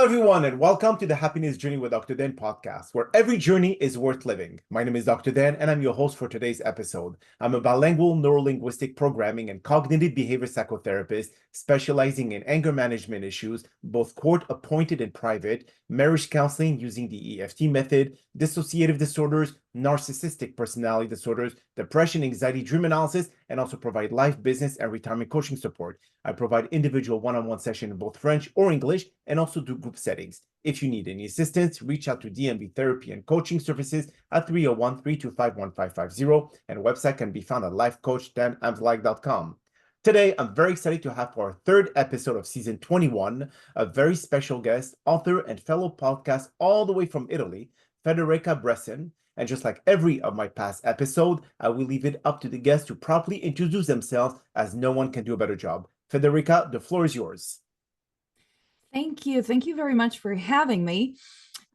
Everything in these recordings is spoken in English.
everyone, and welcome to the Happiness Journey with Dr. Dan podcast, where every journey is worth living. My name is Dr. Dan, and I'm your host for today's episode. I'm a bilingual neurolinguistic programming and cognitive behavior psychotherapist specializing in anger management issues, both court-appointed and private, marriage counseling using the EFT method, dissociative disorders, narcissistic personality disorders, depression, anxiety, dream analysis, and also provide life, business, and retirement coaching support. I provide individual one-on-one sessions in both French or English, and also do group settings. If you need any assistance, reach out to DMB Therapy and Coaching Services at 301-325-1550, and website can be found at lifecoachdanamzlag.com. Today, I'm very excited to have for our third episode of season 21, a very special guest, author and fellow podcast all the way from Italy, Federica Bresson. And just like every of my past episode, I will leave it up to the guests to properly introduce themselves, as no one can do a better job. Federica, the floor is yours. Thank you. Thank you very much for having me.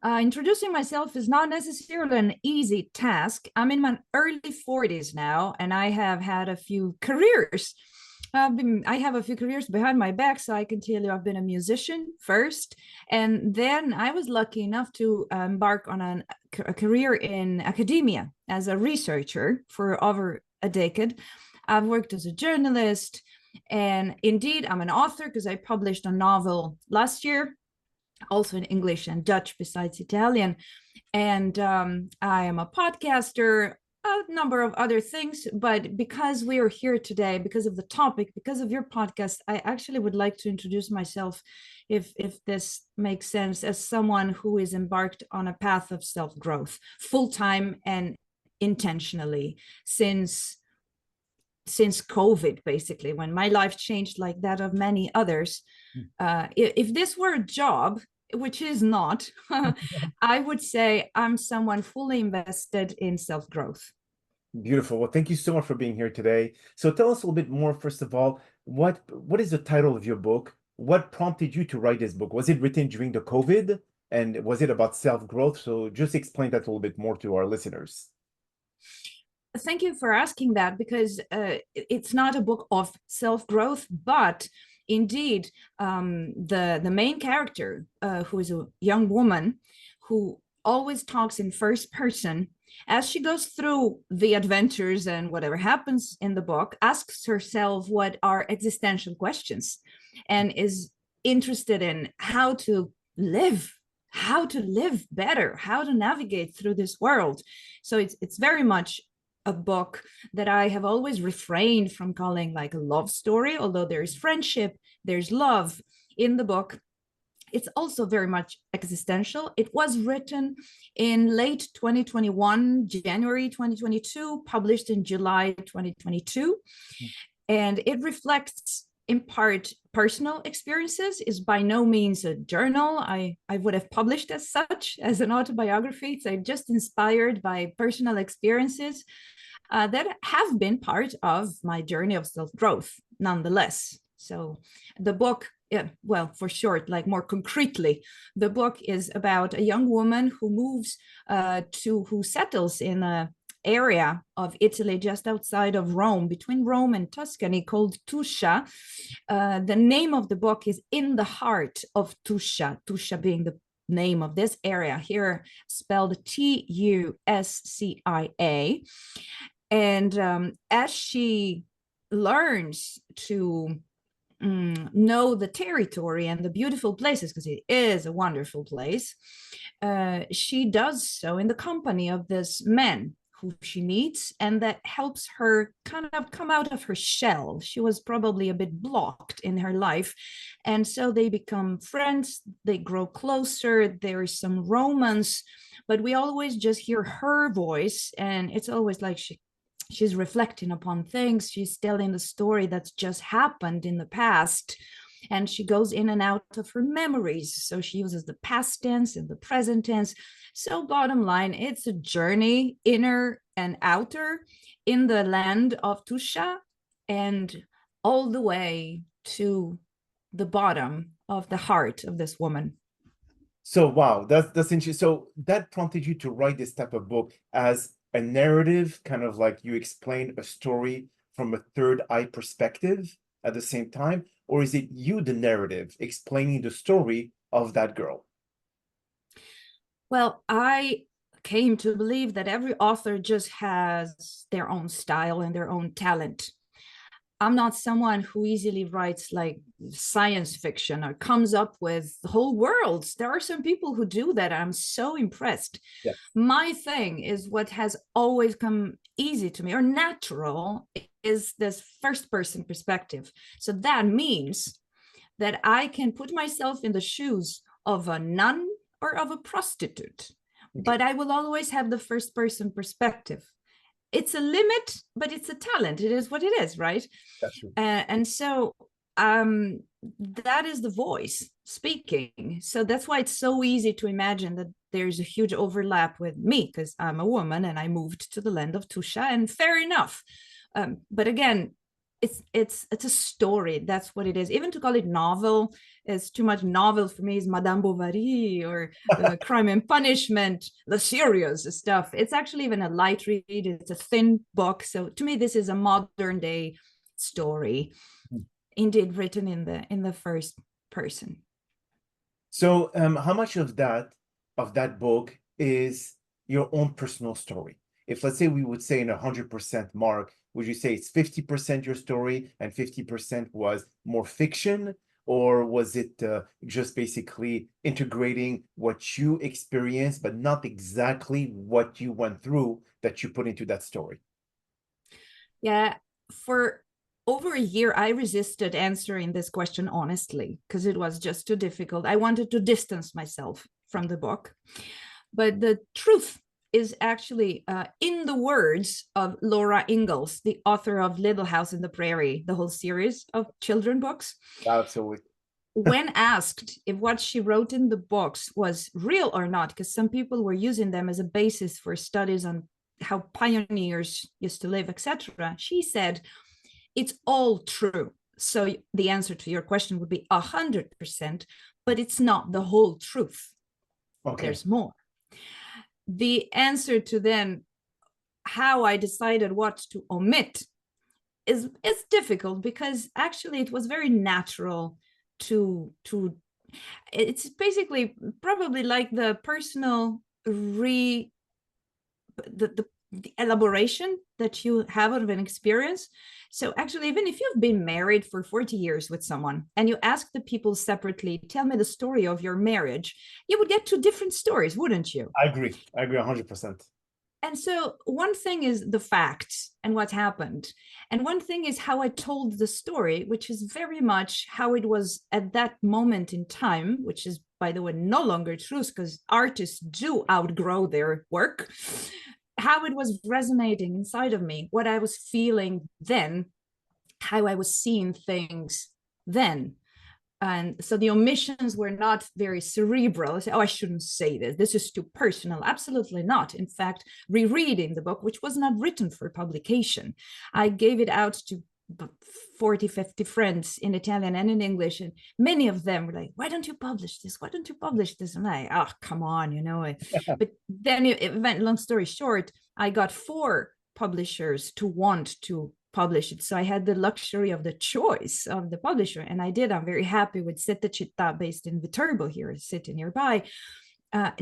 Introducing myself is not necessarily an easy task. I'm in my early 40s now, and I have had a few careers. I have a few careers behind my back, so I can tell you I've been a musician first, and then I was lucky enough to embark on a career in academia as a researcher for over a decade. I've worked as a journalist, and indeed, I'm an author because I published a novel last year, also in English and Dutch besides Italian. And I am a podcaster, a number of other things. But because we are here today, because of the topic, because of your podcast, I actually would like to introduce myself, if this makes sense, as someone who is embarked on a path of self-growth, full-time and intentionally, since COVID, basically, when my life changed like that of many others. If this were a job, which is not, I would say I'm someone fully invested in self-growth. Beautiful. Well, thank you so much for being here today. So tell us a little bit more, first of all, what is the title of your book? What prompted you to write this book? Was it written during the COVID? And was it about self-growth? So just explain that a little bit more to our listeners. Thank you for asking that, because it's not a book of self-growth, but indeed, the main character, who is a young woman who always talks in first person, as she goes through the adventures and whatever happens in the book, asks herself what are existential questions, and is interested in how to live better, how to navigate through this world. So it's very much a book that I have always refrained from calling like a love story, although there's friendship, there's love in the book. It's also very much existential. It was written in late 2021, January 2022, published in July 2022. And it reflects in part personal experiences, is by no means a journal. I would have published as such, as an autobiography. So just inspired by personal experiences that have been part of my journey of self-growth nonetheless. So the book, well, for short, like more concretely, the book is about a young woman who moves who settles in a area of Italy just outside of Rome, between Rome and Tuscany, called Tuscia. The name of the book is In the Heart of Tuscia, Tuscia being the name of this area, here spelled Tuscia. And as she learns to know the territory and the beautiful places, because it is a wonderful place, she does so in the company of this man who she meets, and that helps her kind of come out of her shell. She was probably a bit blocked in her life, and so they become friends, they grow closer, there is some romance, but we always just hear her voice, and it's always like she's reflecting upon things, she's telling the story that's just happened in the past, and she goes in and out of her memories. So she uses the past tense and the present tense. So bottom line, it's a journey, inner and outer, in the land of Tuscia, and all the way to the bottom of the heart of this woman. So wow, that's interesting. So that prompted you to write this type of book as a narrative, kind of like you explain a story from a third eye perspective at the same time, or is it you, the narrative, explaining the story of that girl? Well, I came to believe that every author just has their own style and their own talent. I'm not someone who easily writes like science fiction or comes up with whole worlds. There are some people who do that. I'm so impressed. Yes. My thing is what has always come easy to me or natural is this first person perspective. So that means that I can put myself in the shoes of a nun or of a prostitute, Okay. but I will always have the first person perspective. It's a limit, but it's a talent. It is what it is, right? That's true. And so um, that is the voice speaking. So that's why it's so easy to imagine that there's a huge overlap with me because I'm a woman and I moved to the land of Tusha, and fair enough. But again, it's a story. That's what it is. Even to call it novel is too much. Novel for me is Madame Bovary or Crime and Punishment, the serious stuff. It's actually even a light read. It's a thin book. So to me, this is a modern day story, indeed written in the first person. So how much of that book is your own personal story? If let's say we would say in 100% mark, would you say it's 50% your story and 50% was more fiction? Or was it just basically integrating what you experienced, but not exactly what you went through that you put into that story? Yeah, for over a year, I resisted answering this question honestly because it was just too difficult. I wanted to distance myself from the book. But the truth is actually in the words of Laura Ingalls, the author of Little House in the Prairie, the whole series of children books. Absolutely. When asked if what she wrote in the books was real or not, because some people were using them as a basis for studies on how pioneers used to live, etc., she said, it's all true. So the answer to your question would be 100%, but it's not the whole truth. Okay. There's more. The answer to then how I decided what to omit is difficult because actually it was very natural to it's basically probably like the personal the elaboration that you have out of an experience. So actually, even if you've been married for 40 years with someone and you ask the people separately, tell me the story of your marriage, you would get two different stories, wouldn't you? I agree. I agree 100%. And so one thing is the facts and what happened. And one thing is how I told the story, which is very much how it was at that moment in time, which is, by the way, no longer true because artists do outgrow their work, how it was resonating inside of me, what I was feeling then, how I was seeing things then. And so the omissions were not very cerebral. I said, oh, I shouldn't say this. This is too personal. Absolutely not. In fact, rereading the book, which was not written for publication, I gave it out to 40, 50 friends in Italian and in English. And many of them were like, why don't you publish this? Why don't you publish this? And I, oh, come on, you know. But then it went, long story short, I got 4 publishers to want to publish it. So I had the luxury of the choice of the publisher, and I did. I'm very happy with Sette Città, based in Viterbo here, a city nearby.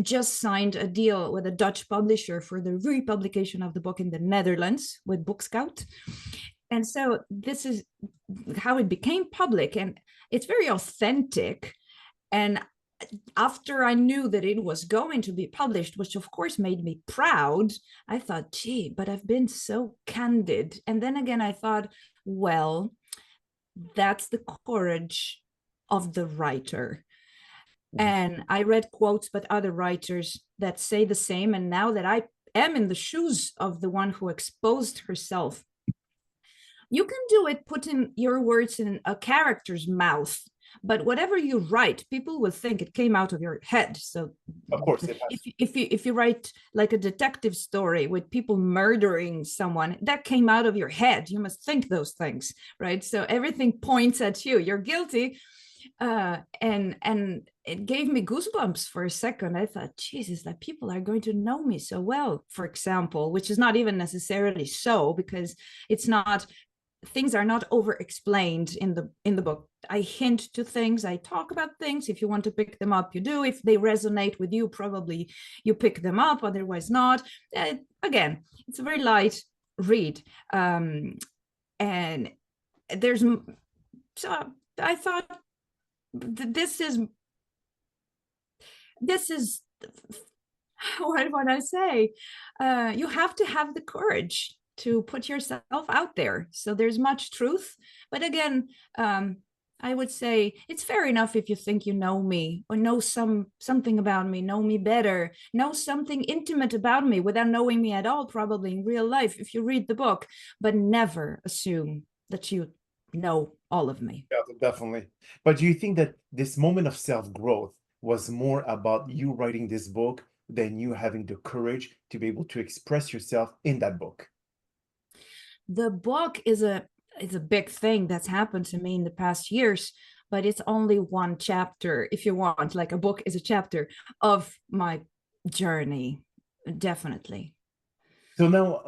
Just signed a deal with a Dutch publisher for the republication of the book in the Netherlands with Book Scout. And so this is how it became public, and it's very authentic. And after I knew that it was going to be published, which of course made me proud, I thought, gee, but I've been so candid. And then again, I thought, well, that's the courage of the writer. And I read quotes by other writers that say the same. And now that I am in the shoes of the one who exposed herself, you can do it putting your words in a character's mouth, but whatever you write, people will think it came out of your head. So Of course it has. if you write like a detective story with people murdering someone, that came out of your head. You must think those things, right? So everything points at you. You're guilty. And it gave me goosebumps for a second. I thought, Jesus, that people are going to know me so well, for example, which is not even necessarily so, because it's not things are not over explained in the book. I hint to things, I talk about things. If you want to pick them up, you do. If they resonate with you, probably you pick them up, otherwise not. Again, it's a very light read. And there's, so I thought this is what I say. You have to have the courage to put yourself out there. So there's much truth. But again, I would say it's fair enough if you think you know me or know something about me, know me better, know something intimate about me without knowing me at all, probably in real life, if you read the book, but never assume that you know all of me. Yeah, definitely. But do you think that this moment of self-growth was more about you writing this book than you having the courage to be able to express yourself in that book? The book is a big thing that's happened to me in the past years, but it's only one chapter, if you want, like a book is a chapter of my journey, definitely. So now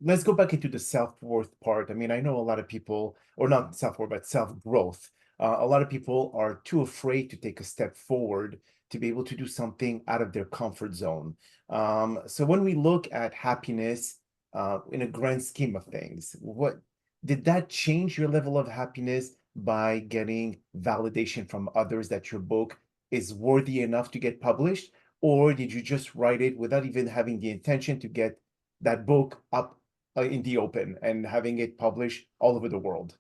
let's go back into the self-worth part. I mean, I know a lot of people, or not self-worth, but self-growth. A lot of people are too afraid to take a step forward to be able to do something out of their comfort zone. So when we look at happiness in a grand scheme of things, what did that change your level of happiness by getting validation from others that your book is worthy enough to get published? Or did you just write it without even having the intention to get that book up in the open and having it published all over the world?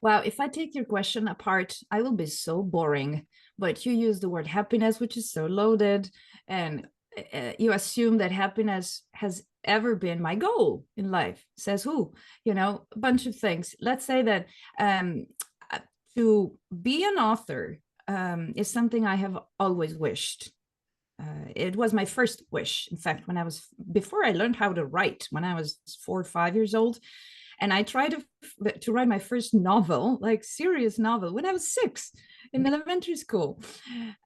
Wow, if I take your question apart, I will be so boring. But you use the word happiness, which is so loaded, and you assume that happiness has ever been my goal in life. Says who? You know, a bunch of things. Let's say that to be an author is something I have always wished. It was my first wish. In fact, before I learned how to write, when I was 4 or 5 years old, and I tried to write my first novel, like serious novel, when I was 6 in elementary school.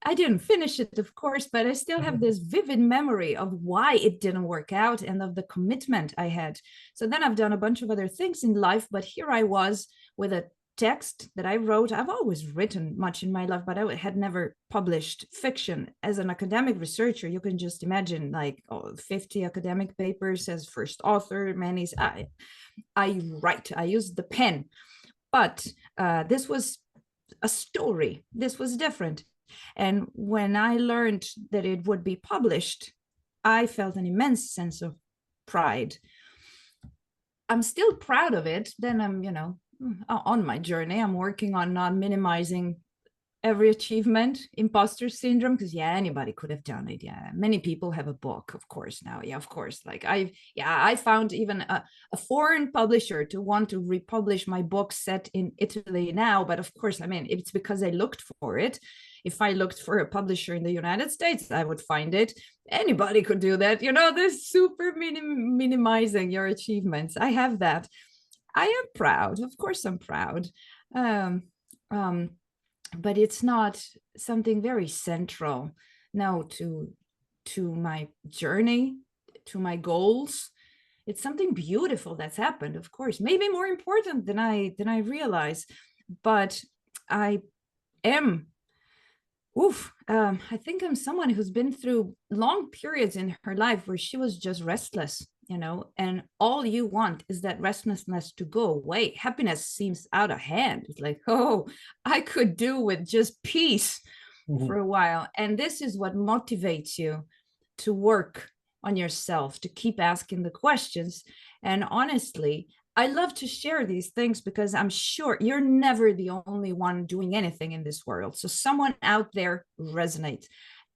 I didn't finish it, of course, but I still have this vivid memory of why it didn't work out and of the commitment I had. So then I've done a bunch of other things in life, but here I was with a text that I wrote. I've always written much in my life, but I had never published fiction. As an academic researcher, you can just imagine like 50 academic papers as first author, many. I write, I use the pen, but this was a story. This was different. And when I learned that it would be published, I felt an immense sense of pride. I'm still proud of it. Then I'm, on my journey, I'm working on not minimizing every achievement, imposter syndrome, because anybody could have done it. Many people have a book, of course, now. Of course, like I found even a foreign publisher to want to republish my book set in Italy now, but of course, I mean, it's because I looked for it. If I looked for a publisher in the United States, I would find it. Anybody could do that. This super minimizing your achievements. I have that. I am proud. Of course, I'm proud. But it's not something very central now to my journey, to my goals. It's something beautiful that's happened, of course, maybe more important than I realize. But I am I think I'm someone who's been through long periods in her life where she was just restless, and all you want is that restlessness to go away. Happiness seems out of hand. It's like, oh, I could do with just peace for a while. And this is what motivates you to work on yourself, to keep asking the questions. And honestly, I love to share these things because I'm sure you're never the only one doing anything in this world. So someone out there resonates.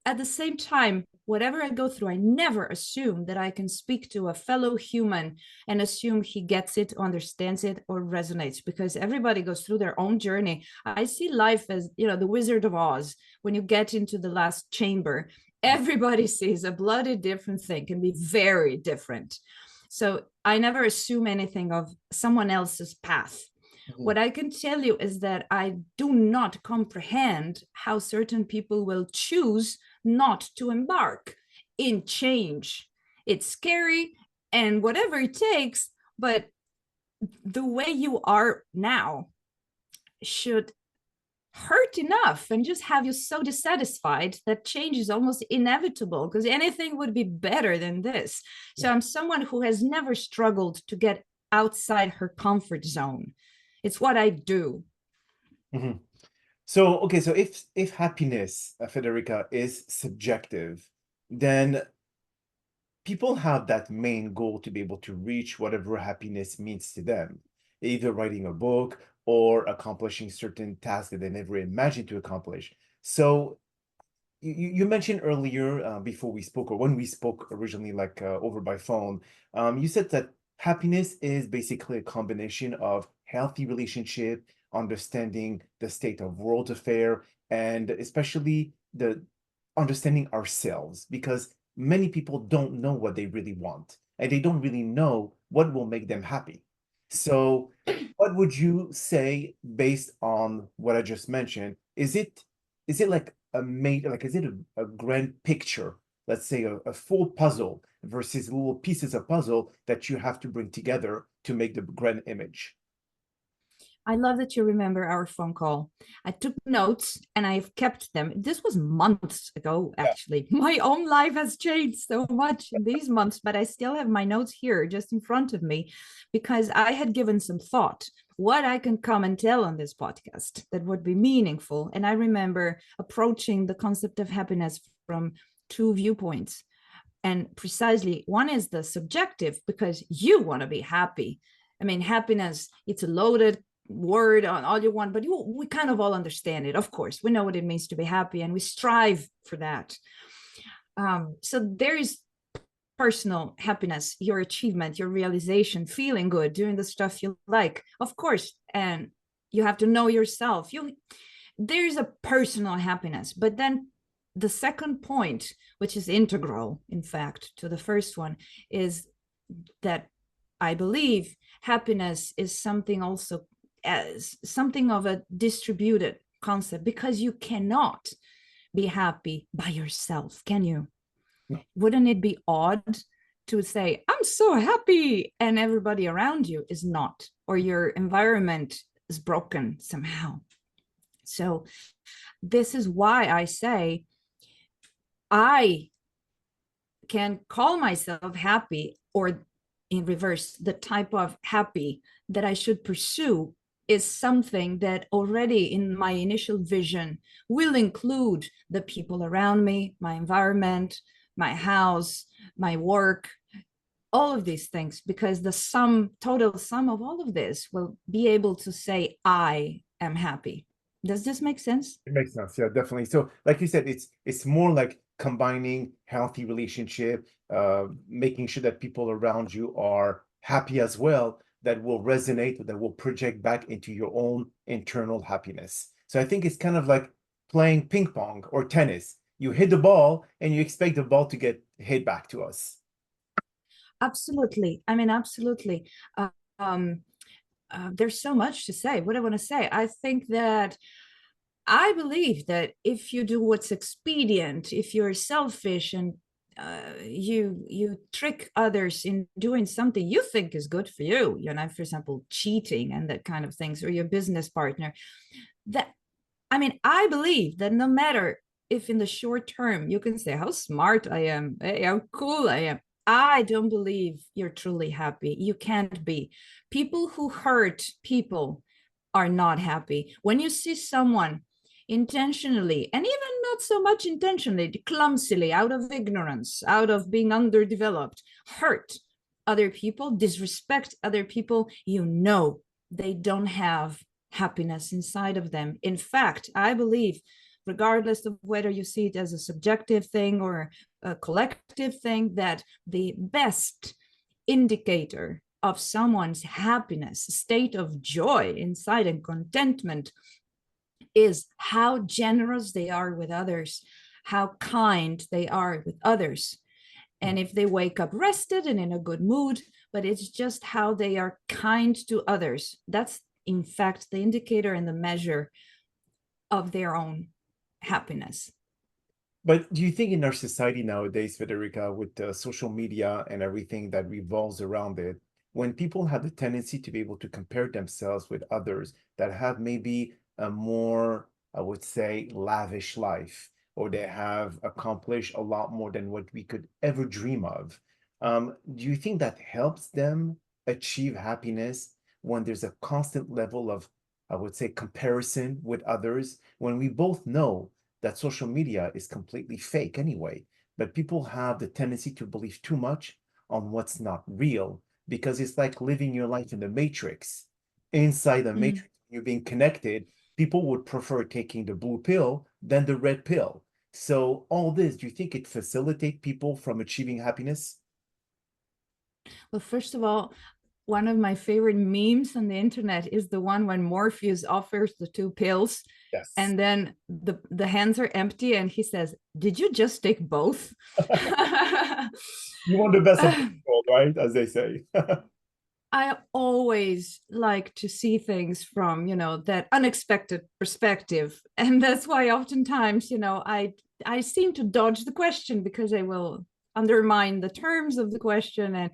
At the same time, whatever I go through, I never assume that I can speak to a fellow human and assume he gets it, understands it, or resonates, because everybody goes through their own journey. I see life as, the Wizard of Oz. When you get into the last chamber, everybody sees a bloody different thing, can be very different. So I never assume anything of someone else's path. What I can tell you is that I do not comprehend how certain people will choose not to embark in change. It's scary and whatever it takes, but the way you are now should hurt enough and just have you so dissatisfied that change is almost inevitable, because anything would be better than this. So I'm someone who has never struggled to get outside her comfort zone. It's what I do. Mhm. So, okay, so if happiness, Federica, is subjective, then people have that main goal to be able to reach whatever happiness means to them, either writing a book or accomplishing certain tasks that they never imagined to accomplish. So you mentioned earlier before we spoke, or when we spoke originally, like over by phone, you said that happiness is basically a combination of healthy relationship, understanding the state of world affair, and especially the understanding ourselves, because many people don't know what they really want, and they don't really know what will make them happy. So, what would you say based on what I just mentioned? Is it like a made like is it a grand picture, let's say a full puzzle versus little pieces of puzzle that you have to bring together to make the grand image? I love that you remember our phone call. I took notes and I've kept them. This was months ago, Yeah. actually. My own life has changed so much in these months, but I still have my notes here just in front of me because I had given some thought what I can come and tell on this podcast that would be meaningful. And I remember approaching the concept of happiness from two viewpoints. And precisely, one is the subjective, because you want to be happy. I mean, happiness, it's a loaded word on all you want, but we kind of all understand it. Of course, we know what it means to be happy and we strive for that. So there is personal happiness, your achievement, your realization, feeling good, doing the stuff you like, of course. And you have to know yourself. There's a personal happiness, but then the second point, which is integral, in fact, to the first one, is that I believe happiness is something also as something of a distributed concept, because you cannot be happy by yourself, can you? No. Wouldn't it be odd to say, I'm so happy, and everybody around you is not, or your environment is broken somehow? So, this is why I say I can call myself happy, or in reverse, the type of happy that I should pursue is something that already in my initial vision will include the people around me, my environment, my house, my work, all of these things, because the total sum of all of this will be able to say, I am happy. Does this make sense? It makes sense. Yeah, definitely. So, like you said, it's more like combining healthy relationship, making sure that people around you are happy as well, that will resonate, that will project back into your own internal happiness. So I think it's kind of like playing ping pong or tennis. You hit the ball and you expect the ball to get hit back to us. Absolutely. I mean, absolutely. Um, there's so much to say. What I want to say, I think that I believe that if you do what's expedient, if you're selfish and you trick others in doing something you think is good for you, for example, cheating and that kind of things, or your business partner, that I mean, I believe that no matter if in the short term you can say how smart I am, hey, how cool I am, I don't believe you're truly happy. You can't be. People who hurt people are not happy. When you see someone intentionally, and even not so much intentionally, clumsily, out of ignorance, out of being underdeveloped, hurt other people, disrespect other people, they don't have happiness inside of them. In fact, I believe, regardless of whether you see it as a subjective thing or a collective thing, that the best indicator of someone's happiness, state of joy inside and contentment, is how generous they are with others, how kind they are with others. And if they wake up rested and in a good mood, but it's just how they are kind to others. That's, in fact, the indicator and the measure of their own happiness. But do you think in our society nowadays, Federica, with social media and everything that revolves around it, when people have the tendency to be able to compare themselves with others that have maybe a more, I would say, lavish life, or they have accomplished a lot more than what we could ever dream of, do you think that helps them achieve happiness when there's a constant level of, I would say, comparison with others, when we both know that social media is completely fake anyway, but people have the tendency to believe too much on what's not real because it's like living your life in the matrix. Inside the Mm. matrix, you're being connected. People would prefer taking the blue pill than the red pill. So all this, do you think it facilitates people from achieving happiness? Well, first of all, one of my favorite memes on the internet is the one when Morpheus offers the two pills Yes. and then the hands are empty and he says, "Did you just take both?" You want the best of both worlds, right? As they say. I always like to see things from, that unexpected perspective. And that's why oftentimes, I seem to dodge the question because I will undermine the terms of the question and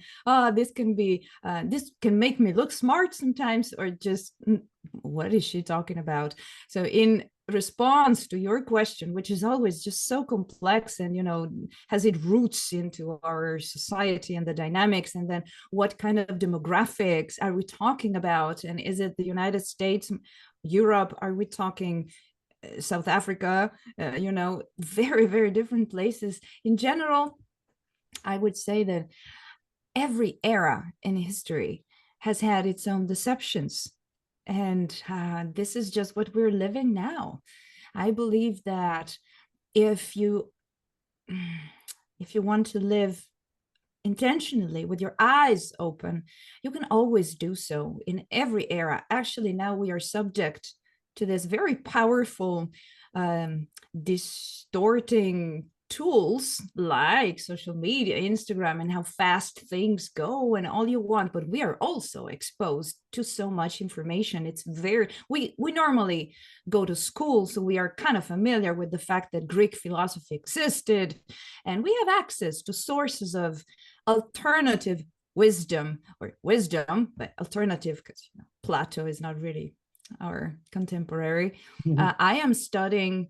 this can make me look smart sometimes, or just what is she talking about? So in response to your question, which is always just so complex and has it roots into our society and the dynamics, and then what kind of demographics are we talking about, and is it the United States, Europe, are we talking South Africa, very, very different places. In general, I would say that every era in history has had its own deceptions, and this is just what we're living now. I believe that if you if you want to live intentionally with your eyes open, you can always do so in every era. Actually, now we are subject to this very powerful distorting tools like social media, Instagram, and how fast things go and all you want. But we are also exposed to so much information. It's very, we normally go to school, so we are kind of familiar with the fact that Greek philosophy existed, and we have access to sources of alternative wisdom, or wisdom, but alternative because Plato is not really our contemporary. I am studying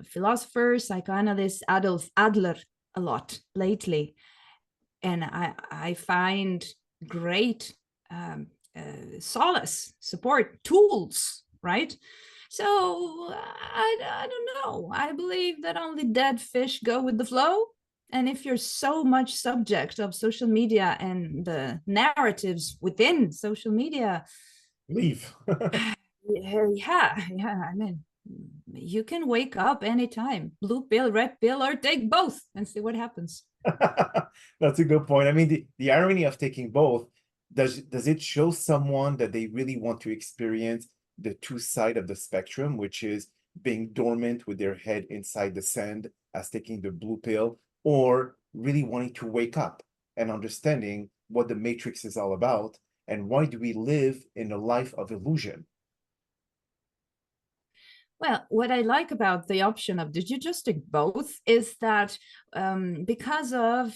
philosopher, psychoanalyst Adolf Adler a lot lately, and I find great solace, support, tools, right? So I don't know. I believe that only dead fish go with the flow. And if you're so much subject of social media and the narratives within social media, Leave. yeah, I mean, you can wake up anytime, blue pill, red pill, or take both and see what happens. That's a good point. I mean, the irony of taking both, does it show someone that they really want to experience the two side of the spectrum, which is being dormant with their head inside the sand as taking the blue pill, or really wanting to wake up and understanding what the matrix is all about and why do we live in a life of illusion? Well, what I like about the option of did you just take both is that because of,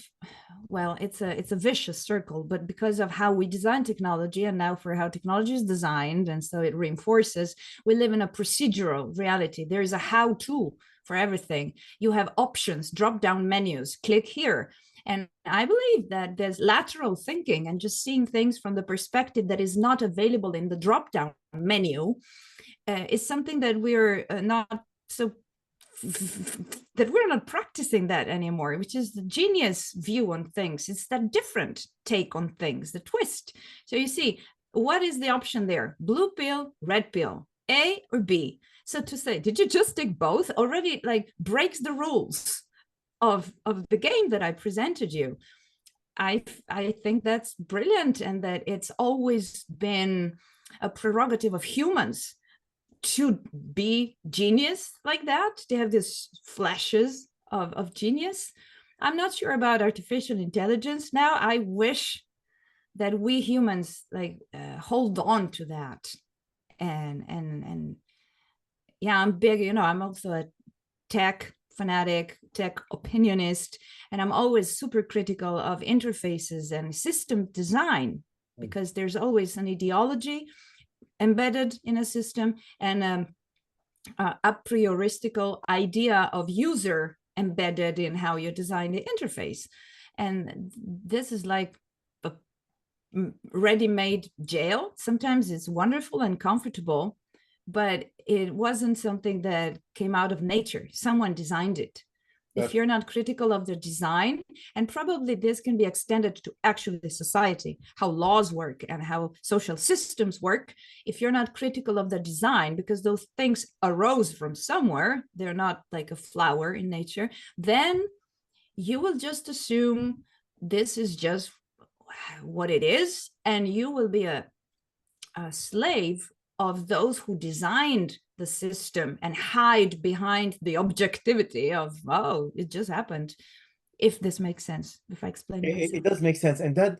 well, it's a vicious circle, but because of how we design technology and now for how technology is designed, and so it reinforces, we live in a procedural reality. There is a how-to for everything. You have options, drop-down menus, click here. And I believe that there's lateral thinking and just seeing things from the perspective that is not available in the drop-down menu is something that we're not so that we're not practicing that anymore, which is the genius view on things. It's that different take on things, the twist. So you see, what is the option there? Blue pill, red pill, A or B. So to say, did you just take both? Already like breaks the rules of the game that I presented you. I think that's brilliant, and that it's always been a prerogative of humans to be genius like that. They have these flashes of genius. I'm not sure about artificial intelligence now. I wish that we humans like hold on to that. And yeah, I'm big, I'm also a tech fanatic, tech opinionist, and I'm always super critical of interfaces and system design, because there's always an ideology embedded in a system and a prioristical idea of user embedded in how you design the interface. And this is like a ready-made jail. Sometimes it's wonderful and comfortable, but it wasn't something that came out of nature. Someone designed it. If you're not critical of the design, and probably this can be extended to actually society, how laws work and how social systems work. If you're not critical of the design, because those things arose from somewhere, they're not like a flower in nature, then you will just assume this is just what it is, and you will be a slave of those who designed the system and hide behind the objectivity of, oh, it just happened. If this makes sense, if I explain it does make sense. And that